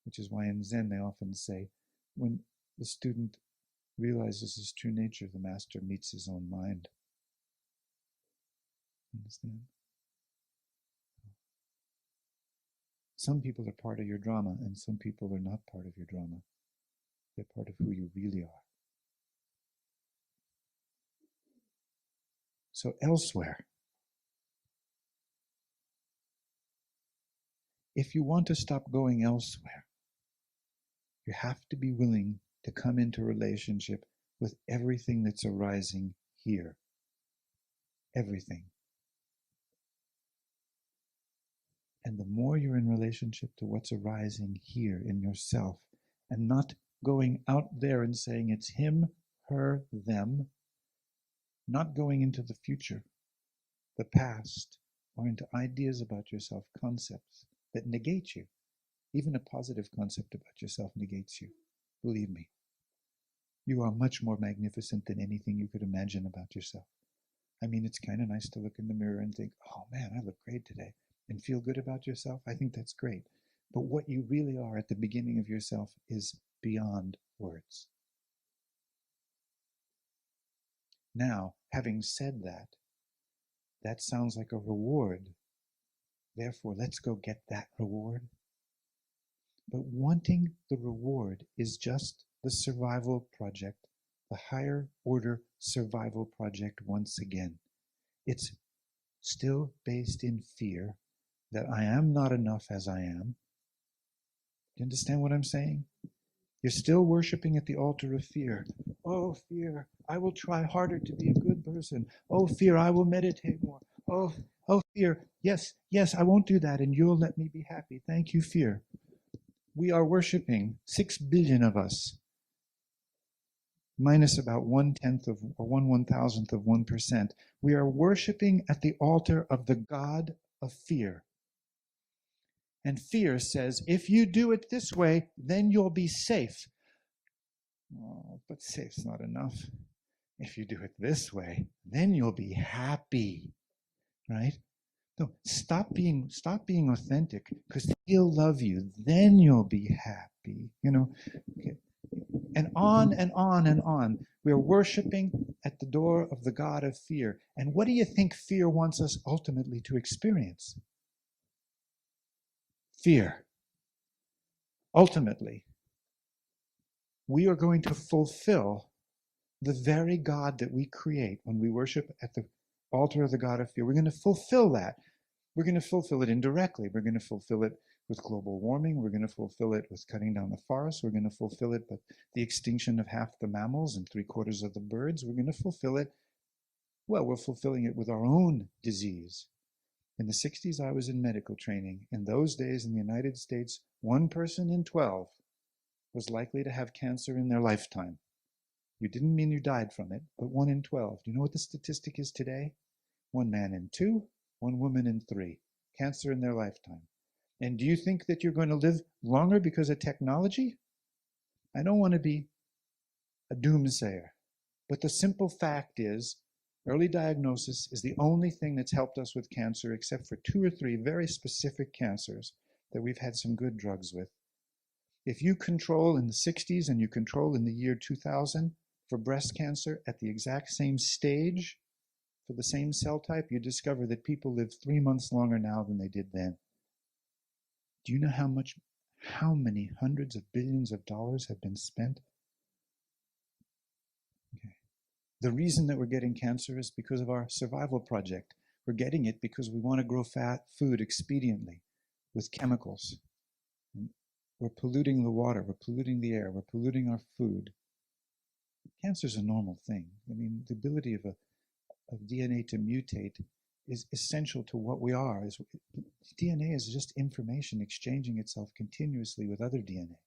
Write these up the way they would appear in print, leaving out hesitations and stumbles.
which is why in Zen they often say, when the student realizes his true nature, the master meets his own mind. Understand? Some people are part of your drama, and some people are not part of your drama. They're part of who you really are. So elsewhere, if you want to stop going elsewhere, you have to be willing to come into relationship with everything that's arising here. Everything. And the more you're in relationship to what's arising here in yourself, and not going out there and saying it's him, her, them, not going into the future, the past, or into ideas about yourself, concepts that negate you. Even a positive concept about yourself negates you. Believe me. You are much more magnificent than anything you could imagine about yourself. I mean, it's kind of nice to look in the mirror and think, oh man, I look great today, and feel good about yourself. I think that's great. But what you really are at the beginning of yourself is beyond words. Now, having said that, that sounds like a reward. Therefore, let's go get that reward. But wanting the reward is just the survival project, the higher order survival project once again. It's still based in fear that I am not enough as I am. Do you understand what I'm saying? You're still worshiping at the altar of fear. Oh, fear, I will try harder to be a good person. Oh, fear, I will meditate more. Oh, fear, yes, I won't do that, and you'll let me be happy. Thank you, fear. We are worshiping, 6 billion of us, minus about 1/10 of, or 1/1000th of 1%. We are worshiping at the altar of the God of fear. And fear says, if you do it this way, then you'll be safe. Oh, but safe's not enough. If you do it this way, then you'll be happy, right? No, stop being authentic, because he'll love you. Then you'll be happy. Okay. And on and on and on. We're worshiping at the door of the God of fear. And what do you think fear wants us ultimately to experience? Fear. Ultimately, we are going to fulfill the very God that we create when we worship at the altar of the God of fear. We're going to fulfill that. We're going to fulfill it indirectly. We're going to fulfill it with global warming. We're going to fulfill it with cutting down the forests. We're going to fulfill it with the extinction of half the mammals and 3/4 of the birds. We're going to fulfill it. Well, we're fulfilling it with our own disease. In the 60s, I was in medical training. In those days in the United States, 1 person in 12 was likely to have cancer in their lifetime. You didn't mean you died from it, but 1 in 12. Do you know what the statistic is today? 1 man in 2, 1 woman in 3. Cancer in their lifetime. And do you think that you're going to live longer because of technology? I don't want to be a doomsayer, but the simple fact is, early diagnosis is the only thing that's helped us with cancer, except for 2 or 3 very specific cancers that we've had some good drugs with. If you control in the 60s and you control in the year 2000 for breast cancer at the exact same stage for the same cell type, you discover that people live 3 months longer now than they did then. Do you know how many hundreds of billions of dollars have been spent? Okay. The reason that we're getting cancer is because of our survival project. We're getting it because we want to grow food expediently with chemicals. We're polluting the water, we're polluting the air, we're polluting our food. Cancer is a normal thing. I mean, the ability of DNA to mutate is essential to what we are. DNA is just information exchanging itself continuously with other DNA.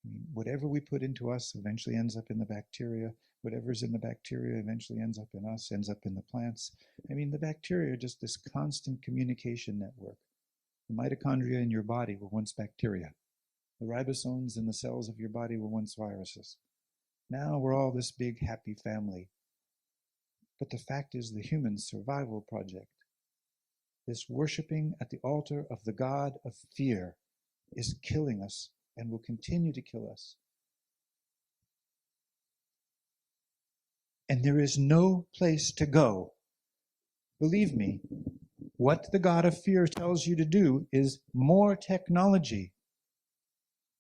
I mean, whatever we put into us eventually ends up in the bacteria. Whatever's in the bacteria eventually ends up in us, ends up in the plants. I mean, the bacteria are just this constant communication network. The mitochondria in your body were once bacteria. The ribosomes in the cells of your body were once viruses. Now we're all this big happy family. But the fact is, the human survival project, this worshiping at the altar of the God of fear, is killing us and will continue to kill us. And there is no place to go. Believe me, what the God of fear tells you to do is more technology,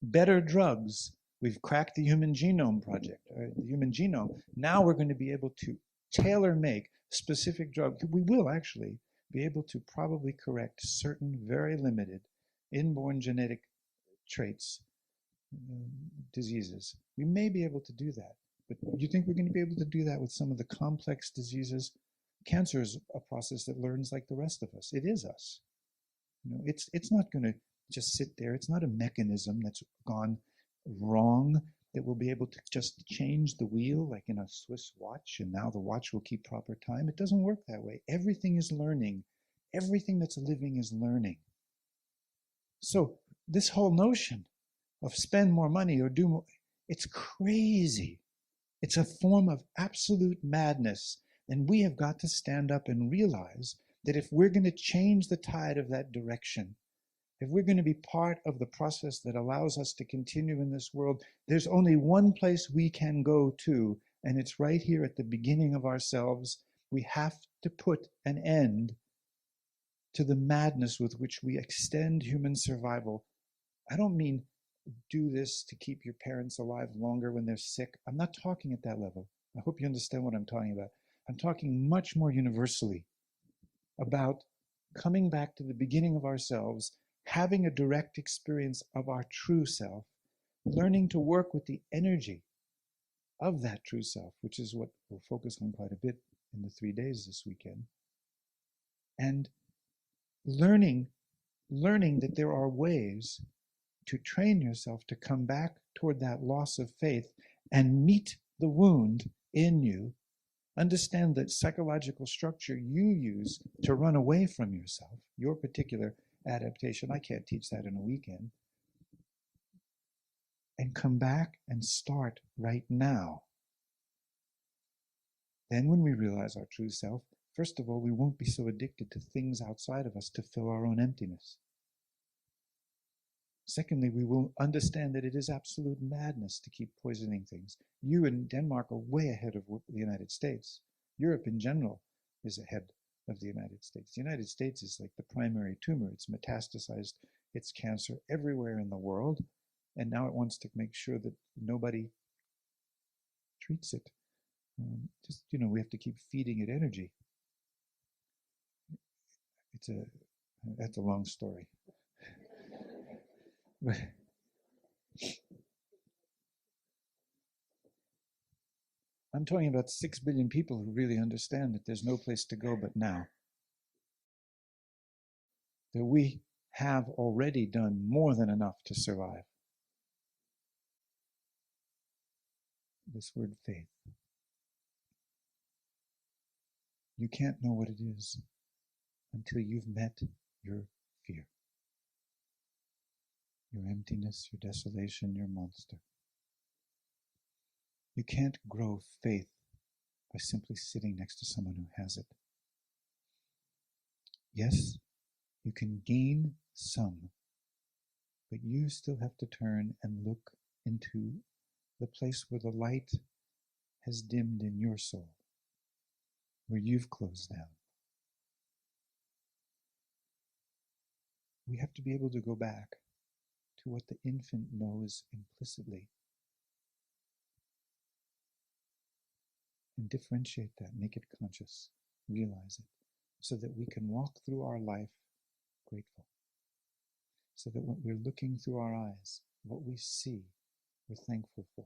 better drugs. We've cracked the Human Genome Project, the Human Genome. Now we're going to be able to tailor make specific drugs. We will actually be able to probably correct certain very limited inborn genetic traits, diseases. We may be able to do that. But you think we're going to be able to do that with some of the complex diseases? Cancer is a process that learns like the rest of us. It is us. It's not going to just sit there. It's not a mechanism that's gone wrong that will be able to just change the wheel like in a Swiss watch, and now the watch will keep proper time. It doesn't work that way. Everything is learning. Everything that's living is learning. So this whole notion of spend more money or do more, it's crazy. It's a form of absolute madness. And we have got to stand up and realize that if we're going to change the tide of that direction, if we're going to be part of the process that allows us to continue in this world, there's only one place we can go to, and it's right here at the beginning of ourselves. We have to put an end to the madness with which we extend human survival. I don't mean do this to keep your parents alive longer when they're sick. I'm not talking at that level. I hope you understand what I'm talking about. I'm talking much more universally about coming back to the beginning of ourselves, having a direct experience of our true self, learning to work with the energy of that true self, which is what we'll focus on quite a bit in the 3 days this weekend, and learning that there are ways to train yourself to come back toward that loss of faith and meet the wound in you. Understand that psychological structure you use to run away from yourself, your particular adaptation. I can't teach that in a weekend. And come back and start right now. Then when we realize our true self, first of all, we won't be so addicted to things outside of us to fill our own emptiness. Secondly, we will understand that it is absolute madness to keep poisoning things. You in Denmark are way ahead of the United States. Europe in general is ahead of the United States. The United States is like the primary tumor. It's metastasized its cancer everywhere in the world, and now it wants to make sure that nobody treats it. We have to keep feeding it energy. That's a long story. I'm talking about 6 billion people who really understand that there's no place to go but now. That we have already done more than enough to survive. This word faith. You can't know what it is until you've met your fear. Your emptiness, your desolation, your monster. You can't grow faith by simply sitting next to someone who has it. Yes, you can gain some, but you still have to turn and look into the place where the light has dimmed in your soul, where you've closed down. We have to be able to go back to what the infant knows implicitly and differentiate that, make it conscious, realize it, so that we can walk through our life grateful. So that when we're looking through our eyes, what we see, we're thankful for.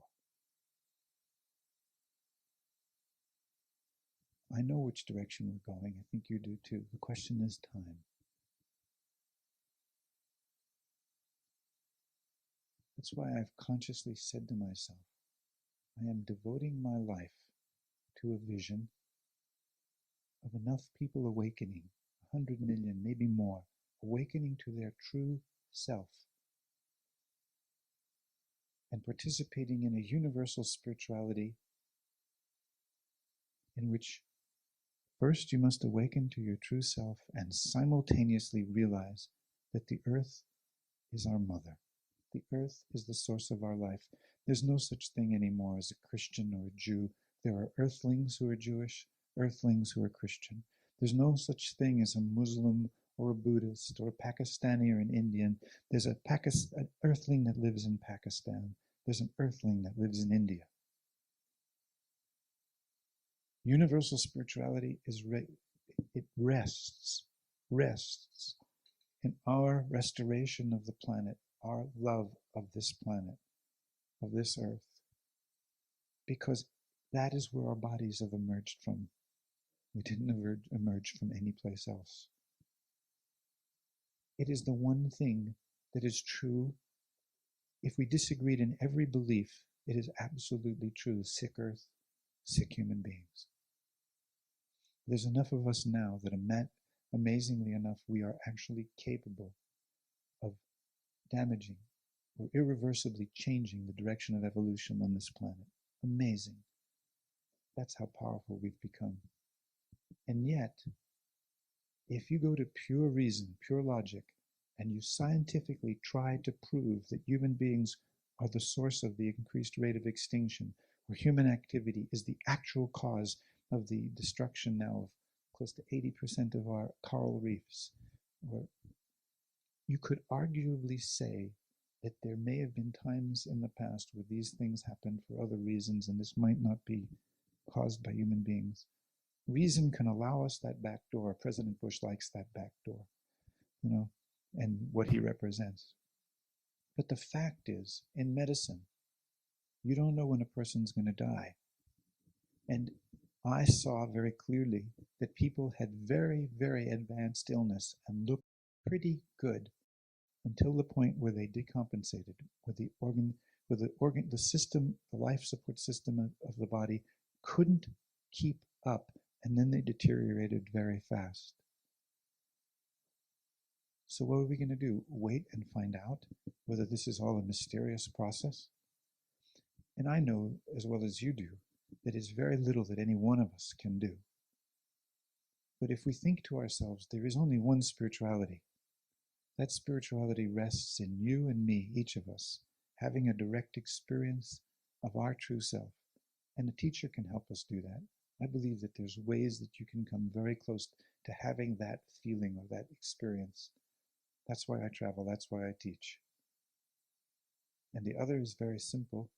I know which direction we're going. I think you do too. The question is time. That's why I've consciously said to myself, I am devoting my life to a vision of enough people awakening, 100 million, maybe more, awakening to their true self and participating in a universal spirituality in which first you must awaken to your true self and simultaneously realize that the earth is our mother. The earth is the source of our life. There's no such thing anymore as a Christian or a Jew. There are earthlings who are Jewish, earthlings who are Christian. There's no such thing as a Muslim or a Buddhist or a Pakistani or an Indian. There's an earthling that lives in Pakistan. There's an earthling that lives in India. Universal spirituality it rests in our restoration of the planet, our love of this planet, of this earth, because that is where our bodies have emerged from. We didn't emerge from any place else. It is the one thing that is true. If we disagreed in every belief, it is absolutely true. Sick earth, sick human beings. There's enough of us now that amazingly enough, we are actually capable of damaging or irreversibly changing the direction of evolution on this planet. Amazing. That's how powerful we've become. And yet, if you go to pure reason, pure logic, and you scientifically try to prove that human beings are the source of the increased rate of extinction, or human activity is the actual cause of the destruction now of close to 80% of our coral reefs, or you could arguably say that there may have been times in the past where these things happened for other reasons, and this might not be caused by human beings. Reason can allow us that back door. President Bush likes that back door, and what he represents. But the fact is, in medicine, you don't know when a person's going to die. And I saw very clearly that people had very, very advanced illness and looked pretty good until the point where they decompensated, where the system, the life support system of the body couldn't keep up, and then they deteriorated very fast. So what are we going to do? Wait and find out whether this is all a mysterious process? And I know, as well as you do, that it's very little that any one of us can do. But if we think to ourselves, there is only one spirituality. That spirituality rests in you and me, each of us, having a direct experience of our true self. And a teacher can help us do that. I believe that there's ways that you can come very close to having that feeling or that experience. That's why I travel, that's why I teach. And the other is very simple.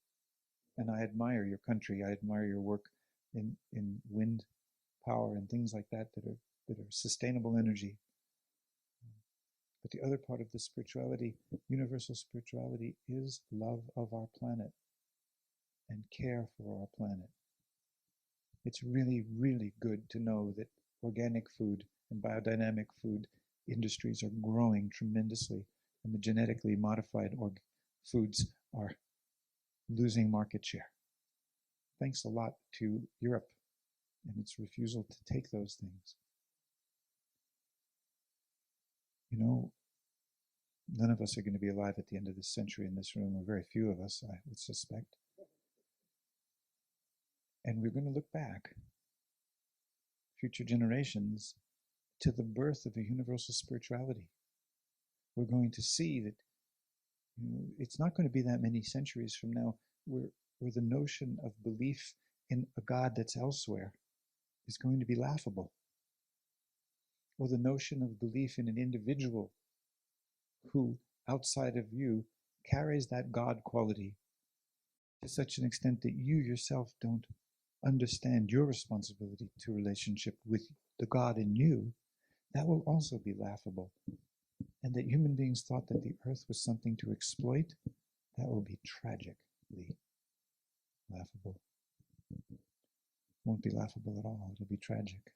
And I admire your country, I admire your work in wind power and things like that that are sustainable energy. But the other part of the spirituality, universal spirituality, is love of our planet and care for our planet. It's really, really good to know that organic food and biodynamic food industries are growing tremendously, and the genetically modified foods are losing market share. Thanks a lot to Europe and its refusal to take those things. None of us are going to be alive at the end of this century in this room, or very few of us, I would suspect. And we're going to look back, future generations, to the birth of a universal spirituality. We're going to see that it's not going to be that many centuries from now where the notion of belief in a God that's elsewhere is going to be laughable. Or the notion of belief in an individual who, outside of you, carries that God quality to such an extent that you yourself don't understand your responsibility to relationship with the God in you, that will also be laughable. And that human beings thought that the earth was something to exploit, that will be tragically laughable. Won't be laughable at all, it'll be tragic.